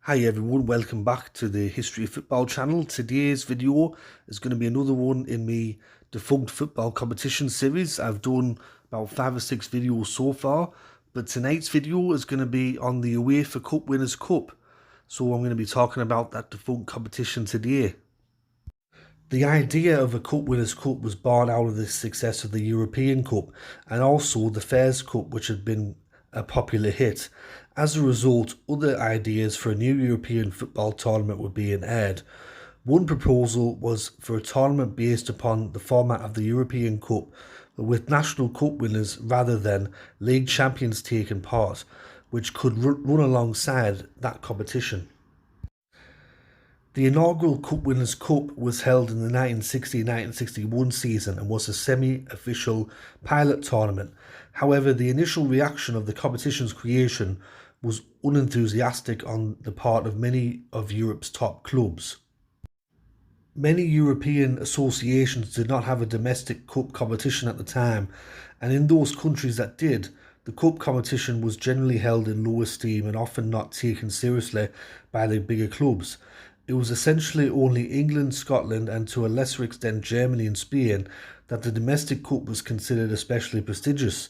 Hi everyone, welcome back to the History of Football channel. Today's video is going to be another one in my defunct football competition series. I've done about 5 or 6 videos so far, but tonight's video is going to be on the UEFA Cup Winners Cup. So I'm going to be talking about that defunct competition today. The idea of a Cup Winners' Cup was born out of the success of the European Cup and also the Fairs Cup, which had been a popular hit. As a result, other ideas for a new European football tournament were being aired. One proposal was for a tournament based upon the format of the European Cup, but with national cup winners rather than league champions taking part, which could run alongside that competition. The inaugural Cup Winners' Cup was held in the 1960-1961 season and was a semi-official pilot tournament. However, the initial reaction of the competition's creation was unenthusiastic on the part of many of Europe's top clubs. Many European associations did not have a domestic cup competition at the time, and in those countries that did, the cup competition was generally held in low esteem and often not taken seriously by the bigger clubs. It was essentially only England, Scotland and to a lesser extent Germany and Spain that the domestic cup was considered especially prestigious.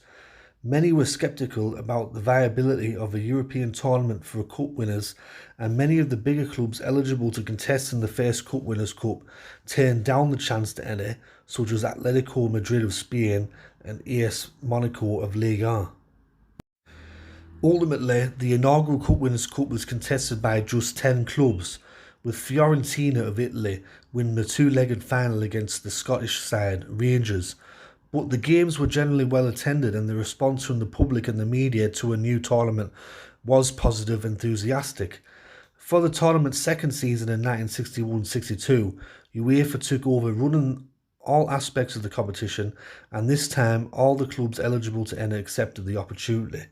Many were sceptical about the viability of a European tournament for cup winners, and many of the bigger clubs eligible to contest in the first Cup Winners' Cup turned down the chance to enter, such as Atletico Madrid of Spain and AS Monaco of Ligue 1. Ultimately, the inaugural Cup Winners' Cup was contested by just 10 clubs, with Fiorentina of Italy winning the two-legged final against the Scottish side, Rangers. But the games were generally well attended and the response from the public and the media to a new tournament was positive and enthusiastic. For the tournament's second season in 1961-62, UEFA took over running all aspects of the competition, and this time all the clubs eligible to enter accepted the opportunity.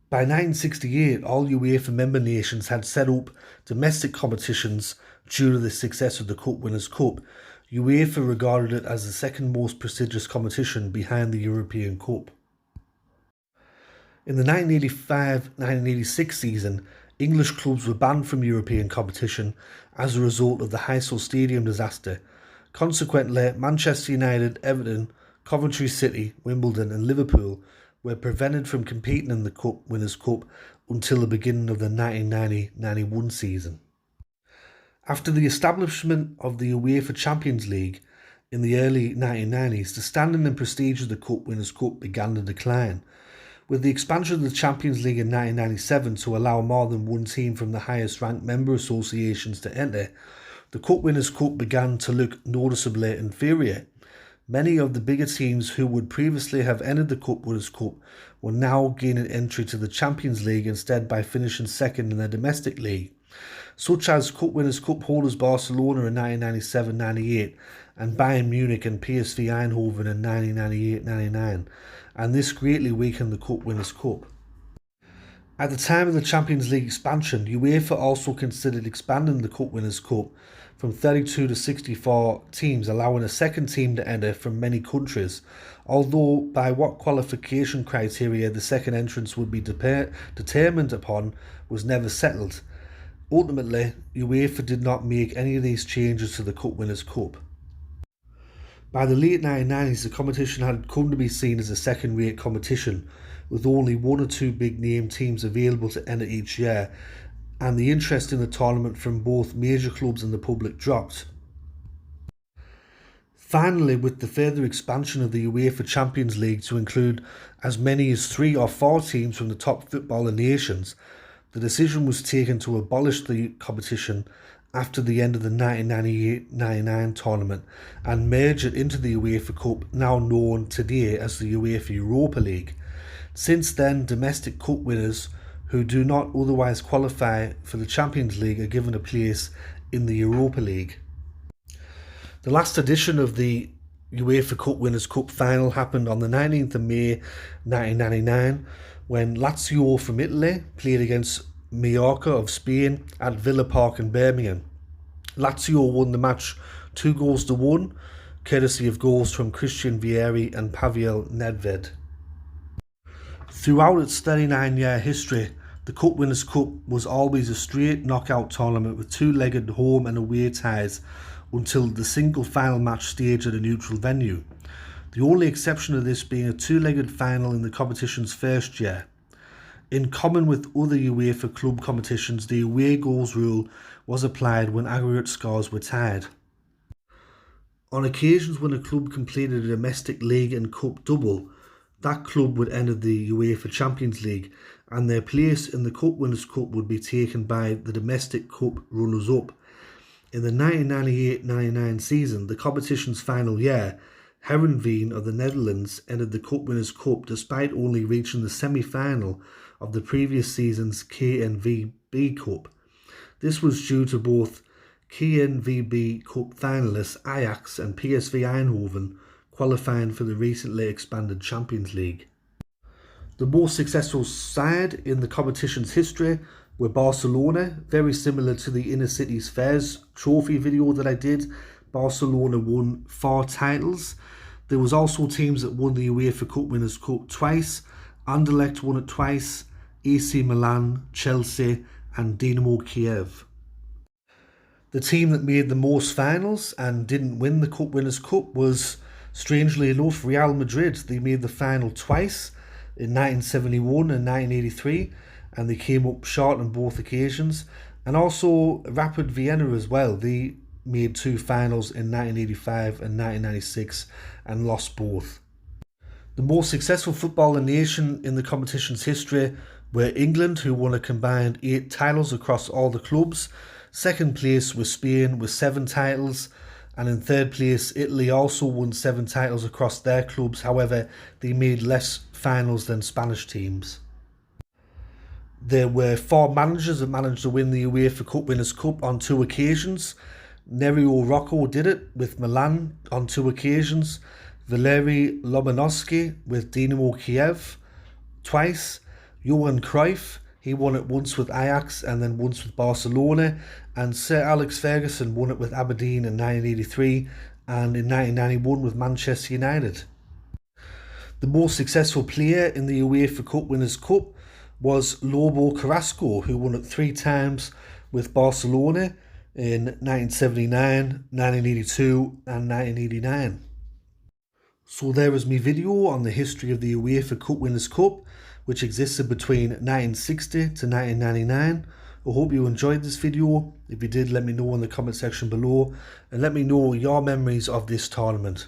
By 1968, all UEFA member nations had set up domestic competitions due to the success of the Cup Winners' Cup. UEFA regarded it as the second most prestigious competition behind the European Cup. In the 1985-1986 season, English clubs were banned from European competition as a result of the Heysel Stadium disaster. Consequently, Manchester United, Everton, Coventry City, Wimbledon and Liverpool were prevented from competing in the Cup Winners' Cup until the beginning of the 1990-91 season. After the establishment of the UEFA Champions League in the early 1990s, the standing and prestige of the Cup Winners' Cup began to decline. With the expansion of the Champions League in 1997 to allow more than one team from the highest ranked member associations to enter, the Cup Winners' Cup began to look noticeably inferior. Many of the bigger teams who would previously have entered the Cup Winners' Cup were now gaining entry to the Champions League instead by finishing second in their domestic league, such as Cup Winners' Cup holders Barcelona in 1997-98 and Bayern Munich and PSV Eindhoven in 1998-99, and this greatly weakened the Cup Winners' Cup. At the time of the Champions League expansion, UEFA also considered expanding the Cup Winners' Cup from 32 to 64 teams, allowing a second team to enter from many countries, although by what qualification criteria the second entrance would be determined upon was never settled. Ultimately, UEFA did not make any of these changes to the Cup Winners' Cup. By the late 1990s, the competition had come to be seen as a second-rate competition, with only one or two big-name teams available to enter each year, and the interest in the tournament from both major clubs and the public dropped. Finally, with the further expansion of the UEFA Champions League to include as many as 3 or 4 teams from the top footballer nations, the decision was taken to abolish the competition after the end of the 1998-99 tournament and merge it into the UEFA Cup, now known today as the UEFA Europa League. Since then, domestic cup winners who do not otherwise qualify for the Champions League are given a place in the Europa League. The last edition of the UEFA Cup Winners' Cup Final happened on the 19th of May 1999 when Lazio from Italy played against Mallorca of Spain at Villa Park in Birmingham. Lazio won the match 2-1, courtesy of goals from Christian Vieri and Pavel Nedved. Throughout its 39-year history, The Cup Winners' Cup was always a straight knockout tournament with two-legged home and away ties until the single final match stage at a neutral venue. The only exception of this being a two-legged final in the competition's first year. In common with other UEFA club competitions, the away goals rule was applied when aggregate scores were tied. On occasions when a club completed a domestic league and cup double, that club would enter the UEFA Champions League and their place in the Cup Winners' Cup would be taken by the domestic cup runners-up. In the 1998-99 season, the competition's final year, Heerenveen of the Netherlands entered the Cup Winners' Cup despite only reaching the semi-final of the previous season's KNVB Cup. This was due to both KNVB Cup finalists Ajax and PSV Eindhoven qualifying for the recently expanded Champions League. The most successful side in the competition's history were Barcelona, very similar to the Inner Cities Fairs trophy video that I did. Barcelona won 4 titles. There was also teams that won the UEFA Cup Winners' Cup twice. Anderlecht won it twice, AC Milan, Chelsea and Dynamo Kiev. The team that made the most finals and didn't win the Cup Winners' Cup was, strangely enough, Real Madrid. They made the final twice, in 1971 and 1983, and they came up short on both occasions. And also Rapid Vienna as well. They made 2 finals in 1985 and 1996 and lost both. The most successful footballer nation in the competition's history were England, who won a combined 8 titles across all the clubs. Second place was Spain with 7 titles. And in third place, Italy also won 7 titles across their clubs. However, they made less finals than Spanish teams. There were 4 managers that managed to win the UEFA Cup Winners' Cup on 2 occasions. Nerio Rocco did it with Milan on 2 occasions. Valeri Lobanovsky with Dynamo Kiev twice. Johan Cruyff, he won it once with Ajax and then once with Barcelona. And Sir Alex Ferguson won it with Aberdeen in 1983 and in 1991 with Manchester United. The most successful player in the UEFA Cup Winners' Cup was Lobo Carrasco, who won it 3 times with Barcelona in 1979, 1982 and 1989. So there is my video on the history of the UEFA Cup Winners' Cup, which existed between 1960 to 1999. I hope you enjoyed this video. If you did, let me know in the comment section below and let me know your memories of this tournament.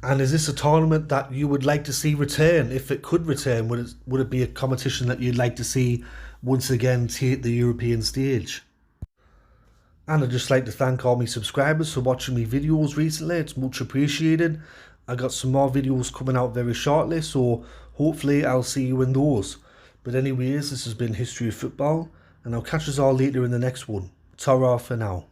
And is this a tournament that you would like to see return? If it could return, would it be a competition that you'd like to see once again take the European stage? And I'd just like to thank all my subscribers for watching my videos recently. It's much appreciated. I got some more videos coming out very shortly, so hopefully I'll see you in those. But anyways, this has been History of Football, and I'll catch us all later in the next one. Ta-ra for now.